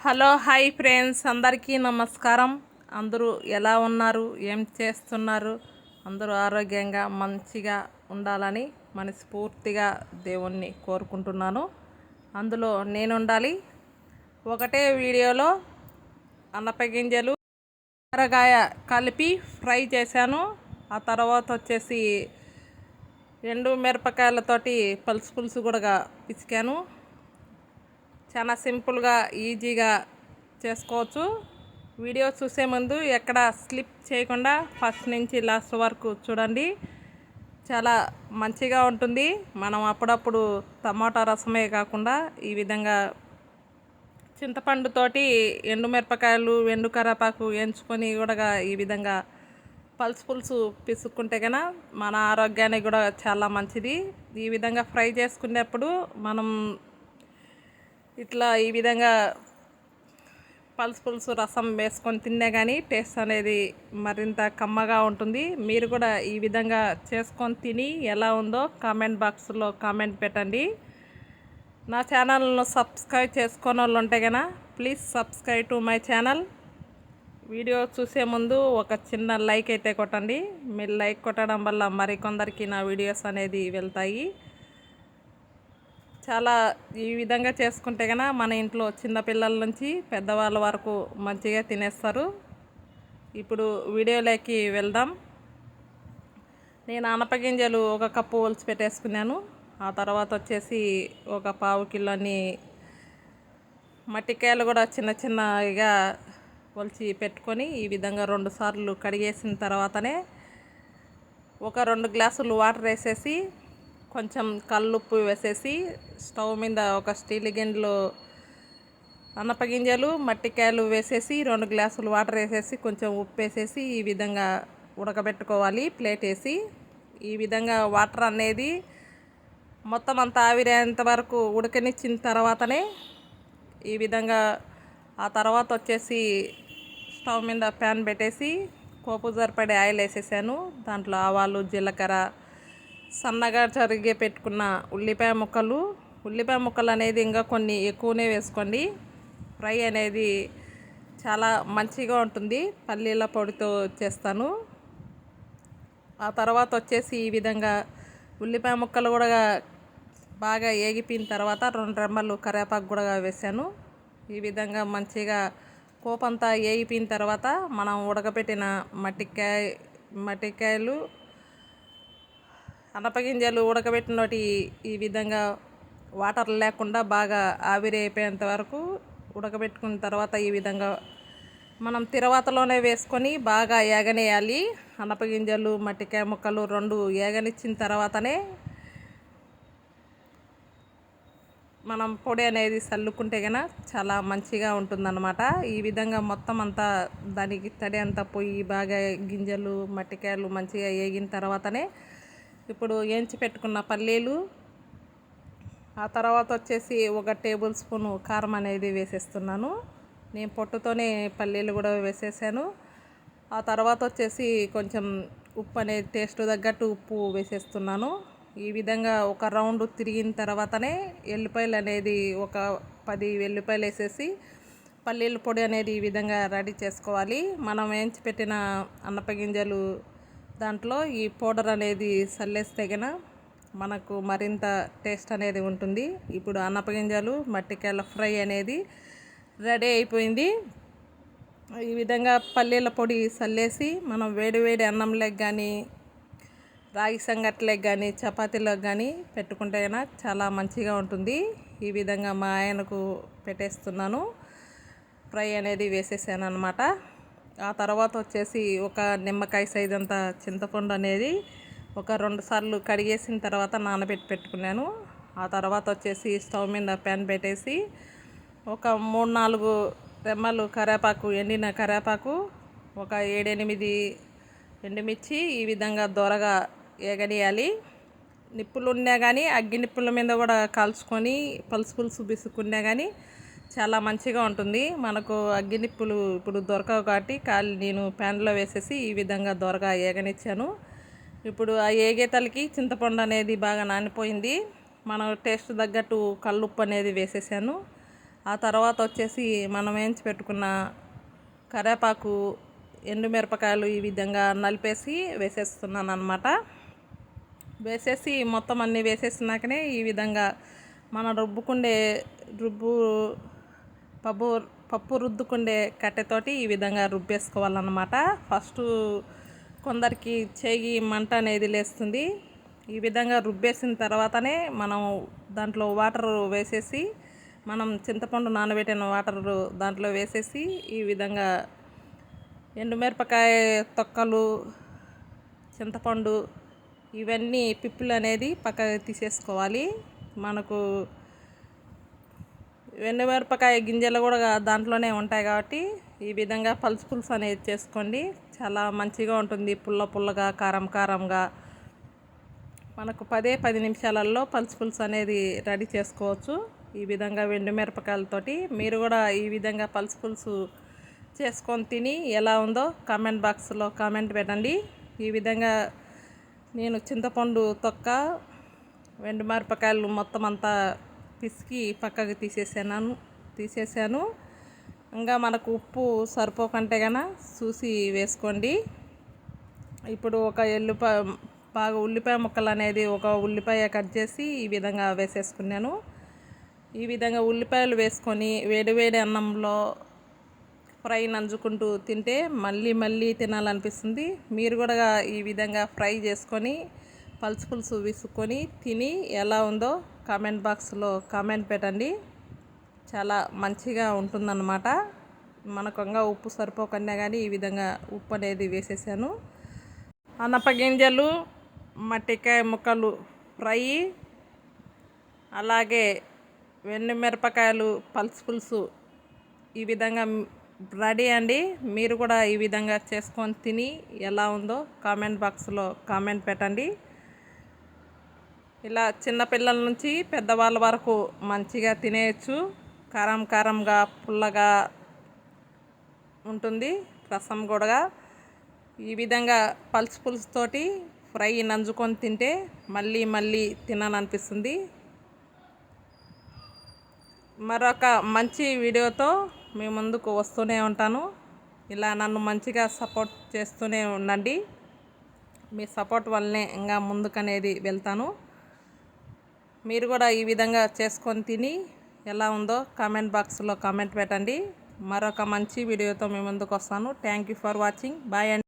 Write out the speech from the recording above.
Hello hi friends, అందరికీ నమస్కారం. అందరూ ఎలా ఉన్నారు, ఏం చేస్తున్నారు? అందరూ ఆరోగ్యంగా మంచిగా ఉండాలని మనస్ఫూర్తిగా దేవుణ్ణి కోరుకుంటున్నాను. అందులో నేను ఉండాలి. ఒకటే వీడియోలో అన్నపగింజలు కూరగాయ కలిపి ఫ్రై చేశాను. ఆ తర్వాత వచ్చేసి ఎండు మిరపకాయలతోటి పులుసు కూడా పిసికాను. చాలా సింపుల్గా ఈజీగా చేసుకోవచ్చు. వీడియో చూసే ముందు ఎక్కడ స్లిప్ చేయకుండా ఫస్ట్ నుంచి లాస్ట్ వరకు చూడండి. చాలా మంచిగా ఉంటుంది. మనం అప్పుడప్పుడు టమాటా రసమే కాకుండా ఈ విధంగా చింతపండుతోటి ఎండుమిరపకాయలు ఎండు కరివేపాకు వేయించుకొని కూడా ఈ విధంగా పులుసు పిసుక్కుంటే కనుక మన ఆరోగ్యానికి కూడా చాలా మంచిది. ఈ విధంగా ఫ్రై చేసుకునేప్పుడు మనం ఇట్లా ఈ విధంగా పులుసు రసం వేసుకొని తిన్నా కానీ టేస్ట్ అనేది మరింత కమ్మగా ఉంటుంది. మీరు కూడా ఈ విధంగా చేసుకొని తిని ఎలా ఉందో కామెంట్ బాక్స్లో కామెంట్ పెట్టండి. నా ఛానల్ను సబ్స్క్రైబ్ చేసుకొని వాళ్ళు ఉంటే కనుక please subscribe to my channel. Video చూసే ముందు ఒక చిన్న లైక్ అయితే కొట్టండి. మీరు లైక్ కొట్టడం వల్ల మరికొందరికి నా వీడియోస్ అనేది వెళ్తాయి. చాలా ఈ విధంగా చేసుకుంటే కనుక మన ఇంట్లో చిన్నపిల్లల నుంచి పెద్దవాళ్ళ వరకు మంచిగా తినేస్తారు. ఇప్పుడు వీడియోలోకి వెళ్దాం. నేను ఆనపగింజలు ఒక కప్పు ఒలిచి పెట్టేసుకున్నాను. ఆ తర్వాత వచ్చేసి ఒక పావు కిలోని మట్టికాయలు కూడా చిన్న చిన్నగా ఒలిచి పెట్టుకొని ఈ విధంగా 2 సార్లు కడిగేసిన తర్వాతనే ఒక 2 గ్లాసులు వాటర్ వేసేసి కొంచెం కల్లుప్పు వేసేసి స్టవ్ మీద ఒక స్టీల్ గిన్నెలో అన్నపగింజలు మట్టికాయలు వేసేసి 2 గ్లాసులు వాటర్ వేసేసి కొంచెం ఉప్పు వేసేసి ఈ విధంగా ఉడకబెట్టుకోవాలి. ప్లేట్ వేసి ఈ విధంగా వాటర్ అనేది మొత్తం అంతా ఆవిరేంత వరకు ఉడకనిచ్చిన తర్వాతనే ఈ విధంగా ఆ తర్వాత వచ్చేసి స్టవ్ మీద ప్యాన్ పెట్టేసి పోపు సరిపడే ఆయిల్ వేసేసాను. దాంట్లో ఆవాలు జీలకర్ర సన్నగా తరిగి పెట్టుకున్న ఉల్లిపాయ ముక్కలు అనేది ఇంకా కొన్ని ఎక్కువనే వేసుకోండి. ఫ్రై అనేది చాలా మంచిగా ఉంటుంది. పల్లీల పొడితో చేస్తాను. ఆ తర్వాత వచ్చేసి ఈ విధంగా ఉల్లిపాయ ముక్కలు కూడా బాగా ఏగిపోయిన తర్వాత 2 రెమ్మలు కరివేపాకు కూడా వేసాను. ఈ విధంగా మంచిగా పోపంతా ఏగిపోయిన తర్వాత మనం ఉడకబెట్టిన మట్టికాయలు అన్నపగింజలు ఉడకబెట్టినోటి ఈ విధంగా వాటర్ లేకుండా బాగా ఆవిరి అయిపోయేంత వరకు ఉడకబెట్టుకున్న తర్వాత ఈ విధంగా మనం తిరవాతలోనే వేసుకొని బాగా ఏగనేయాలి. అన్నపగింజలు మట్టికాయ ముక్కలు 2 ఏగనిచ్చిన తర్వాతనే మనం పొడి అనేది చల్లుకుంటే కనుక చాలా మంచిగా ఉంటుందన్నమాట. ఈ విధంగా మొత్తం అంతా దానికి తడి అంతా పోయి బాగా గింజలు మట్టికాయలు మంచిగా ఏగిన తర్వాతనే ఇప్పుడు వేయించి పెట్టుకున్న పల్లీలు ఆ తర్వాత వచ్చేసి 1 టేబుల్ స్పూను కారం అనేది వేసేస్తున్నాను. నేను పొట్టుతోనే పల్లీలు కూడా వేసేసాను. ఆ తర్వాత వచ్చేసి కొంచెం ఉప్పు అనేది టేస్ట్ తగ్గట్టు ఉప్పు వేసేస్తున్నాను. ఈ విధంగా ఒక రౌండ్ తిరిగిన తర్వాతనే ఎల్లిపాయలు అనేది ఒక 10 వెల్లిపాయలు వేసేసి పల్లీల పొడి అనేది ఈ విధంగా రెడీ చేసుకోవాలి. మనం వేయించి పెట్టిన అన్నపగింజలు దాంట్లో ఈ పౌడర్ అనేది చల్లేస్తే కనుక మనకు మరింత టేస్ట్ అనేది ఉంటుంది. ఇప్పుడు అన్నపగింజలు మట్టికాయల ఫ్రై అనేది రెడీ అయిపోయింది. ఈ విధంగా పల్లీల పొడి చల్లేసి మనం వేడి అన్నంలోకి కానీ రాగి సంగట్లోకి కానీ చపాతీలోకి కానీ పెట్టుకుంటే కనుక చాలా మంచిగా ఉంటుంది. ఈ విధంగా మా ఆయనకు పెట్టేస్తున్నాను. ఫ్రై అనేది వేసేసాను అన్నమాట. ఆ తర్వాత వచ్చేసి ఒక నిమ్మకాయ సైజ్ అంత చింతపండు అనేది ఒక 2 సార్లు కడిగేసిన తర్వాత నానబెట్టి పెట్టుకున్నాను. ఆ తర్వాత వచ్చేసి స్టవ్ మీద ప్యాన్ పెట్టేసి ఒక 3-4 రెమ్మలు కరివేపాకు ఎండిన కరివేపాకు ఒక 7-8 ఎండుమిర్చి ఈ విధంగా దోరగా ఏగనియాలి. నిప్పులు ఉన్నా కానీ అగ్గి నిప్పుల మీద కూడా కాల్చుకొని పులుసు బిసుకున్నా కానీ చాలా మంచిగా ఉంటుంది. మనకు అగ్గి నిప్పులు ఇప్పుడు దొరకవు కాబట్టి నేను ప్యాన్లో వేసేసి ఈ విధంగా దోరగా ఏగనిచ్చాను. ఇప్పుడు ఆ ఏగేతలకి చింతపండు అనేది బాగా నానిపోయింది. మనం టేస్ట్ తగ్గట్టు కల్లుప్పు అనేది వేసేసాను. ఆ తర్వాత వచ్చేసి మనం వేయించి పెట్టుకున్న కరివేపాకు, ఎండుమిరపకాయలు ఈ విధంగా నలిపేసి వేసేస్తున్నాను అన్నమాట. వేసేసి మొత్తం అన్నీ వేసేసినాకనే ఈ విధంగా మనం రుబ్బు పప్పు రుద్దుకుండే కట్టెతోటి ఈ విధంగా రుబ్బేసుకోవాలన్నమాట. ఫస్ట్ కొందరికి చేయి మంట అనేది లేస్తుంది. ఈ విధంగా రుబ్బేసిన తర్వాతనే మనం దాంట్లో వాటర్ వేసేసి, మనం చింతపండు నానబెట్టిన వాటర్ దాంట్లో వేసేసి ఈ విధంగా ఎండుమిరపకాయ తొక్కలు, చింతపండు ఇవన్నీ పిప్పులు అనేది పక్కకు తీసేసుకోవాలి. మనకు ఎండుమిరపకాయ గింజలు కూడా దాంట్లోనే ఉంటాయి కాబట్టి ఈ విధంగా పులుసు అనేది చేసుకోండి. చాలా మంచిగా ఉంటుంది, పుల్ల పుల్లగా, కారం కారంగా. మనకు 10 నిమిషాలలో పులుసు అనేది రెడీ చేసుకోవచ్చు. ఈ విధంగా ఎండుమిరపకాయలతోటి మీరు కూడా ఈ విధంగా పులుసు చేసుకొని తిని ఎలా ఉందో కామెంట్ బాక్స్లో కామెంట్ పెట్టండి. ఈ విధంగా నేను చింతపండు తొక్క, ఎండుమిరపకాయలు మొత్తం అంతా పిసికి పక్కకు తీసేసాను. ఇంకా మనకు ఉప్పు సరిపోకంటే కన్నా చూసి వేసుకోండి. ఇప్పుడు ఒక ఉల్లిపాయ ముక్కలు అనేది ఒక ఉల్లిపాయ కట్ చేసి ఈ విధంగా వేసేసుకున్నాను. ఈ విధంగా ఉల్లిపాయలు వేసుకొని వేడి అన్నంలో ఫ్రై నంజుకుంటూ తింటే మళ్ళీ తినాలనిపిస్తుంది. మీరు కూడా ఈ విధంగా ఫ్రై చేసుకొని పులుసు విసుకొని తిని ఎలా ఉందో కామెంట్ బాక్స్లో కామెంట్ పెట్టండి. చాలా మంచిగా ఉంటుందన్నమాట. మనకు ఉప్పు సరిపోకుండా కానీ ఈ విధంగా ఉప్పు అనేది వేసేసాను. అనపగింజలు, మట్టికాయ ముక్కలు ఫ్రై, అలాగే ఎండుమిరపకాయలు పులుసు ఈ విధంగా రెడీ అండి. మీరు కూడా ఈ విధంగా చేసుకొని తిని ఎలా ఉందో కామెంట్ బాక్స్లో కామెంట్ పెట్టండి. ఇలా చిన్నపిల్లల నుంచి పెద్దవాళ్ళ వరకు మంచిగా తినేయచ్చు. కారంగా పుల్లగా ఉంటుంది. రసం కూడా ఈ విధంగా పులుసుతోటి ఫ్రై నంజుకొని తింటే మళ్ళీ తినాలనిపిస్తుంది. మరొక మంచి వీడియోతో మీ ముందుకు వస్తూనే ఉంటాను. ఇలా నన్ను మంచిగా సపోర్ట్ చేస్తూనే ఉండండి. మీ సపోర్ట్ వల్లనే ఇంకా ముందుకనేది వెళ్తాను. మీరు కూడా ఈ విధంగా చేసుకొని తిని ఎలా ఉందో కామెంట్ బాక్స్లో కామెంట్ పెట్టండి. మరొక మంచి వీడియోతో మీ ముందుకు వస్తాను. Thank you for watching. Bye అండి.